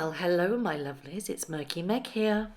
Well, hello, my lovelies. It's Murky Meg here.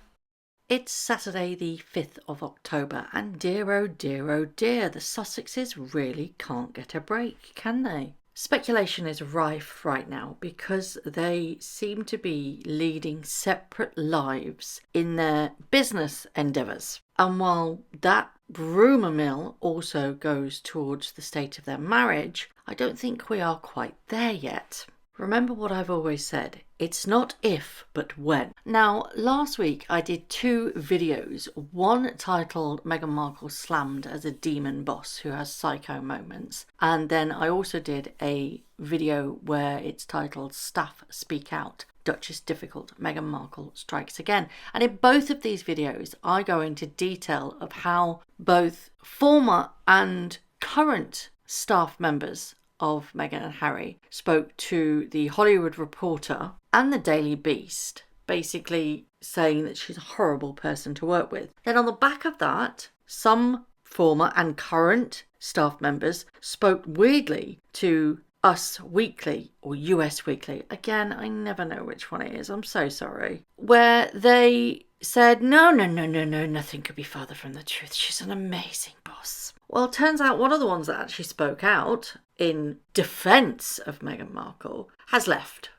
It's Saturday, the 5th of October, and dear oh dear oh dear, the Sussexes really can't get a break, can they? Speculation is rife right now because they seem to be leading separate lives in their business endeavours. And while that rumour mill also goes towards the state of their marriage, I don't think we are quite there yet. Remember what I've always said, it's not if, but when. Now, last week I did two videos, one titled Meghan Markle slammed as a demon boss who has psycho moments, and then I also did a video where it's titled Staff Speak Out, Duchess Difficult, Meghan Markle Strikes Again. And in both of these videos I go into detail of how both former and current staff members of Meghan and Harry spoke to the Hollywood Reporter and the Daily Beast, basically saying that she's a horrible person to work with. Then on the back of that, some former and current staff members spoke weirdly to Us Weekly or US Weekly. Again, I never know which one it is. I'm so sorry. Where they said, no, nothing could be farther from the truth. She's an amazing boss. Well, it turns out one of the ones that actually spoke out in defence of Meghan Markle has left.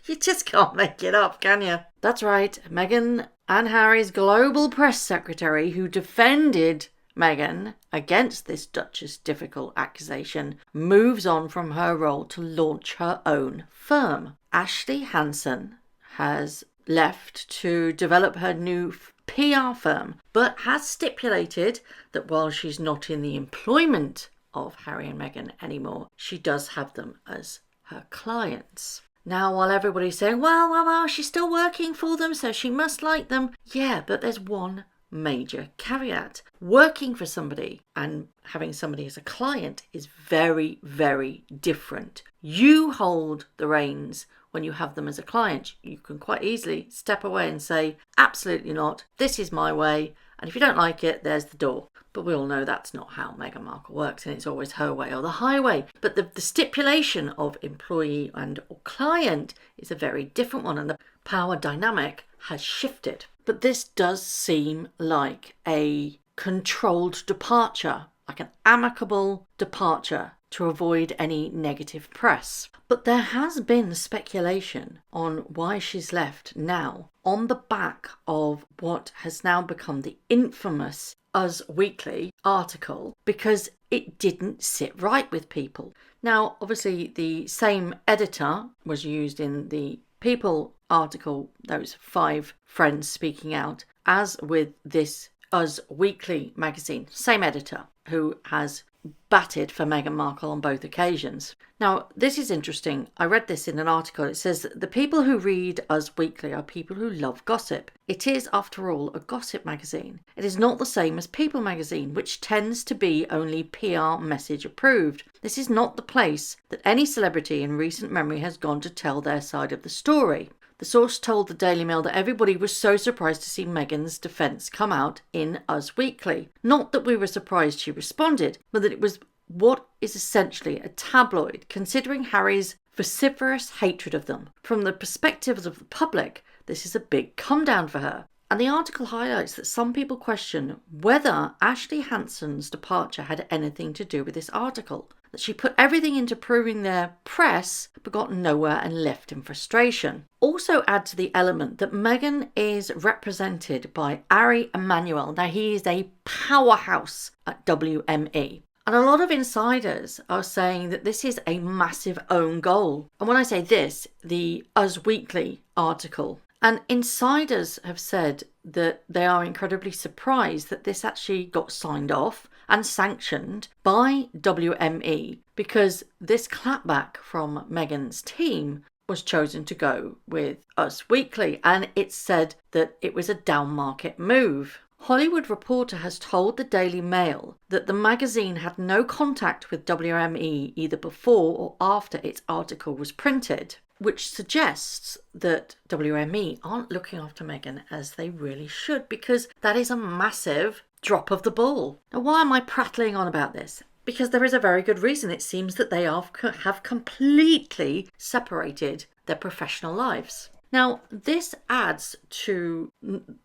You just can't make it up, can you? That's right, Meghan and Harry's global press secretary, who defended Meghan against this Duchess Difficult accusation, moves on from her role to launch her own firm. Ashley Hansen has left to develop her new PR firm, but has stipulated that while she's not in the employment of Harry and Meghan anymore, she does have them as her clients. Now, while everybody's saying, well, she's still working for them, so she must like them. Yeah, but there's one major caveat. Working for somebody and having somebody as a client is very, very different. You hold the reins when you have them as a client. You can quite easily step away and say, absolutely not, this is my way, and if you don't like it, there's the door. But we all know that's not how Meghan Markle works, and it's always her way or the highway. But the stipulation of employee and or client is a very different one, and the power dynamic has shifted. But this does seem like a controlled departure, like an amicable departure to avoid any negative press. But there has been speculation on why she's left now on the back of what has now become the infamous Us Weekly article, because it didn't sit right with people. Now, obviously, the same editor was used in the People article, those 5 friends speaking out, as with this Us Weekly magazine. Same editor who has batted for Meghan Markle on both occasions. Now, this is interesting. I read this in an article. It says that the people who read Us Weekly are people who love gossip. It is, after all, a gossip magazine. It is not the same as People magazine, which tends to be only PR message approved. This is not the place that any celebrity in recent memory has gone to tell their side of the story. The source told the Daily Mail that everybody was so surprised to see Meghan's defence come out in Us Weekly. Not that we were surprised she responded, but that it was what is essentially a tabloid, considering Harry's vociferous hatred of them. From the perspectives of the public, this is a big come down for her. And the article highlights that some people question whether Ashley Hansen's departure had anything to do with this article. That she put everything into proving their press, but got nowhere and left in frustration. Also add to the element that Meghan is represented by Harry Emmanuel. Now, he is a powerhouse at WME. And a lot of insiders are saying that this is a massive own goal. And when I say this, the Us Weekly article, and insiders have said that they are incredibly surprised that this actually got signed off and sanctioned by WME, because this clapback from Meghan's team was chosen to go with Us Weekly, and it said that it was a down market move. Hollywood Reporter has told the Daily Mail that the magazine had no contact with WME either before or after its article was printed, which suggests that WME aren't looking after Meghan as they really should, because that is a massive drop of the ball. Now, why am I prattling on about this? Because there is a very good reason. It seems that they have completely separated their professional lives. Now, this adds to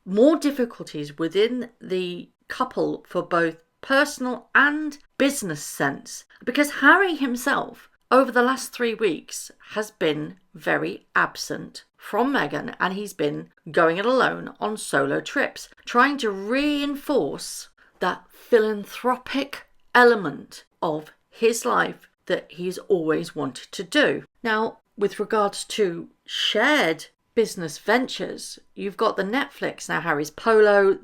more difficulties within the couple for both personal and business sense, because Harry himself, over the last 3 weeks, has been very absent from Meghan, and he's been going it alone on solo trips, trying to reinforce that philanthropic element of his life that he's always wanted to do. Now, with regards to shared business ventures, you've got the Netflix now, Harry's Polo,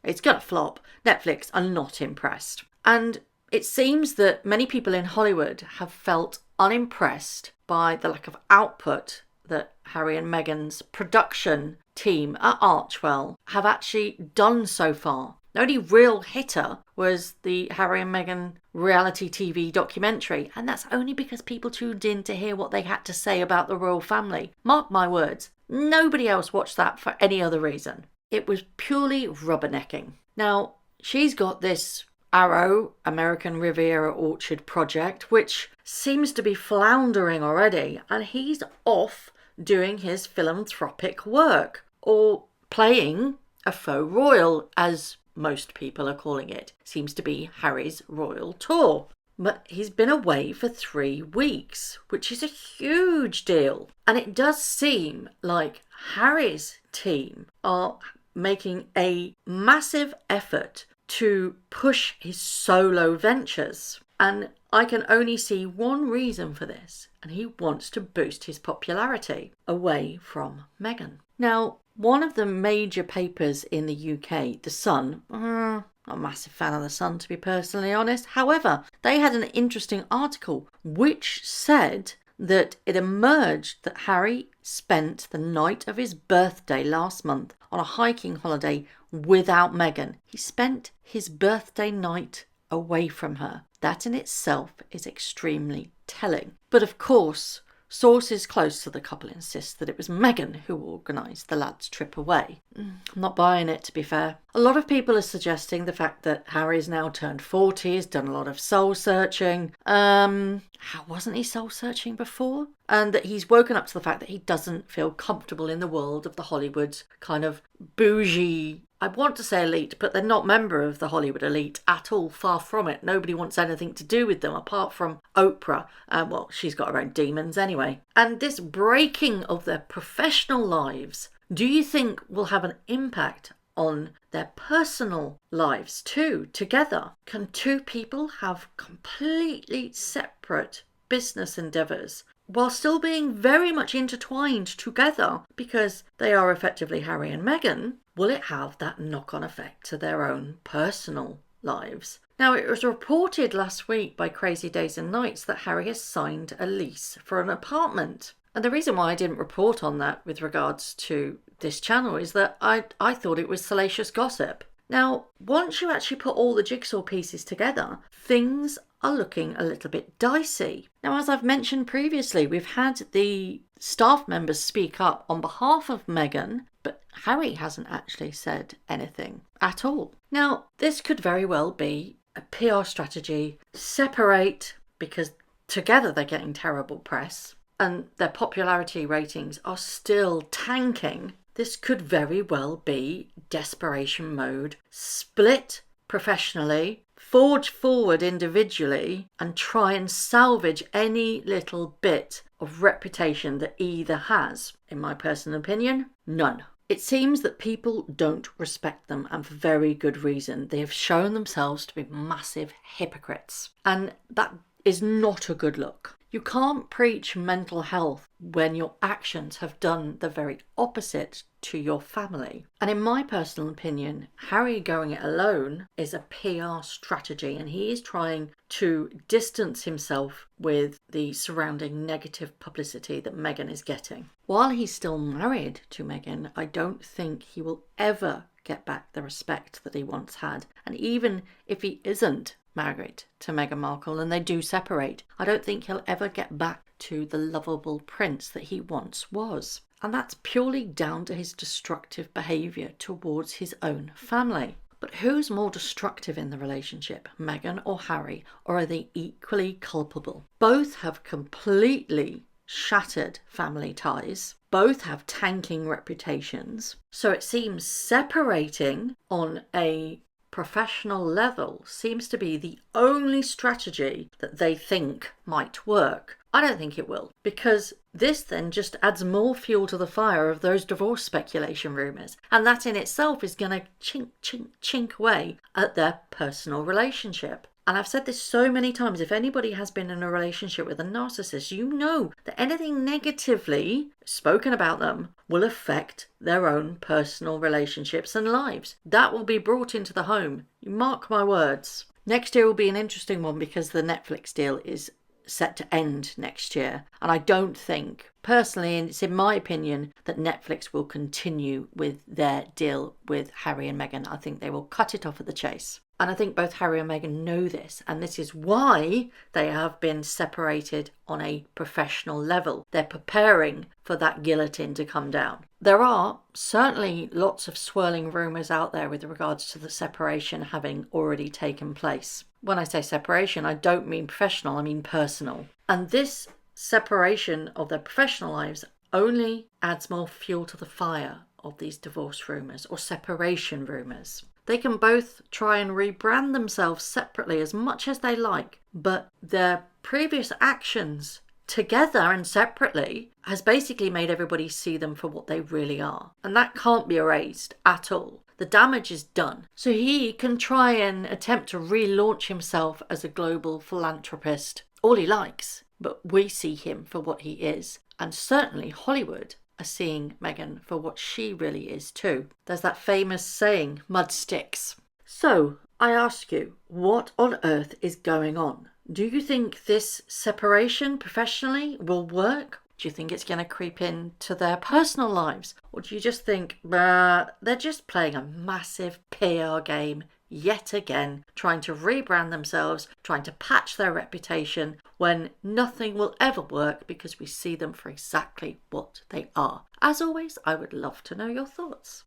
it's gonna flop. Netflix are not impressed. And it seems that many people in Hollywood have felt unimpressed by the lack of output that Harry and Meghan's production team at Archwell have actually done so far. The only real hitter was the Harry and Meghan reality TV documentary, and that's only because people tuned in to hear what they had to say about the royal family. Mark my words, nobody else watched that for any other reason. It was purely rubbernecking. Now, she's got this Arrow American Riviera Orchard project, which seems to be floundering already, and he's off doing his philanthropic work, or playing a faux royal, as most people are calling it. Seems to be Harry's royal tour. But he's been away for 3 weeks, which is a huge deal. And it does seem like Harry's team are making a massive effort to push his solo ventures. And I can only see one reason for this, and he wants to boost his popularity away from Meghan. Now, one of the major papers in the UK, The Sun, not a massive fan of The Sun to be personally honest, however, they had an interesting article which said that it emerged that Harry spent the night of his birthday last month on a hiking holiday without Meghan. He spent his birthday night away from her. That in itself is extremely telling. But of course, sources close to the couple insist that it was Meghan who organised the lad's trip away. I'm not buying it, to be fair. A lot of people are suggesting the fact that Harry's now turned 40, has done a lot of soul searching. How wasn't he soul searching before? And that he's woken up to the fact that he doesn't feel comfortable in the world of the Hollywood kind of bougie, I want to say elite, but they're not member of the Hollywood elite at all, far from it. Nobody wants anything to do with them apart from Oprah. Well, she's got her own demons anyway. And this breaking of their professional lives, do you think will have an impact on their personal lives too, together? Can two people have completely separate business endeavours while still being very much intertwined together because they are effectively Harry and Meghan? Will it have that knock-on effect to their own personal lives? Now, it was reported last week by Crazy Days and Nights that Harry has signed a lease for an apartment. And the reason why I didn't report on that with regards to this channel is that I thought it was salacious gossip. Now, once you actually put all the jigsaw pieces together, things are looking a little bit dicey. Now, as I've mentioned previously, we've had the staff members speak up on behalf of Meghan, but Harry hasn't actually said anything at all. Now, this could very well be a PR strategy, separate, because together they're getting terrible press and their popularity ratings are still tanking. This could very well be desperation mode, split professionally, forge forward individually, and try and salvage any little bit of reputation that either has. In my personal opinion, none. It seems that people don't respect them, and for very good reason. They have shown themselves to be massive hypocrites, and that is not a good look. You can't preach mental health when your actions have done the very opposite to your family. And in my personal opinion, Harry going it alone is a PR strategy, and he is trying to distance himself with the surrounding negative publicity that Meghan is getting. While he's still married to Meghan, I don't think he will ever get back the respect that he once had. And even if he isn't married to Meghan Markle and they do separate, I don't think he'll ever get back to the lovable prince that he once was. And that's purely down to his destructive behaviour towards his own family. But who's more destructive in the relationship, Meghan or Harry, or are they equally culpable? Both have completely shattered family ties. Both have tanking reputations. So it seems separating on a professional level seems to be the only strategy that they think might work. I don't think it will, because this then just adds more fuel to the fire of those divorce speculation rumours, and that in itself is going to chink, chink, chink away at their personal relationship. And I've said this so many times, if anybody has been in a relationship with a narcissist, you know that anything negatively spoken about them will affect their own personal relationships and lives. That will be brought into the home. You mark my words. Next year will be an interesting one because the Netflix deal is set to end next year. And I don't think, personally, and it's in my opinion, that Netflix will continue with their deal with Harry and Meghan. I think they will cut it off at the chase. And I think both Harry and Meghan know this, and this is why they have been separated on a professional level. They're preparing for that guillotine to come down. There are certainly lots of swirling rumours out there with regards to the separation having already taken place. When I say separation, I don't mean professional, I mean personal. And this separation of their professional lives only adds more fuel to the fire of these divorce rumours or separation rumours. They can both try and rebrand themselves separately as much as they like, but their previous actions together and separately has basically made everybody see them for what they really are. And that can't be erased at all. The damage is done. So he can try and attempt to relaunch himself as a global philanthropist all he likes, but we see him for what he is. And certainly Hollywood are seeing Meghan for what she really is too. There's that famous saying, mud sticks. So I ask you, what on earth is going on? Do you think this separation professionally will work? Do you think it's going to creep into their personal lives? Or do you just think, they're just playing a massive PR game yet again, trying to rebrand themselves, trying to patch their reputation when nothing will ever work because we see them for exactly what they are? As always, I would love to know your thoughts.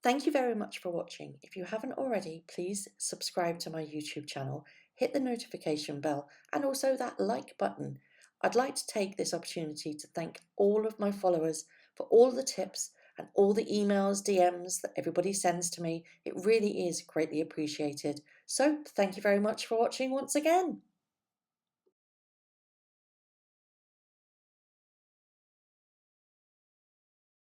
Thank you very much for watching. If you haven't already, please subscribe to my YouTube channel, hit the notification bell and also that like button. I'd like to take this opportunity to thank all of my followers for all the tips and all the emails, DMs that everybody sends to me. It really is greatly appreciated. So thank you very much for watching once again.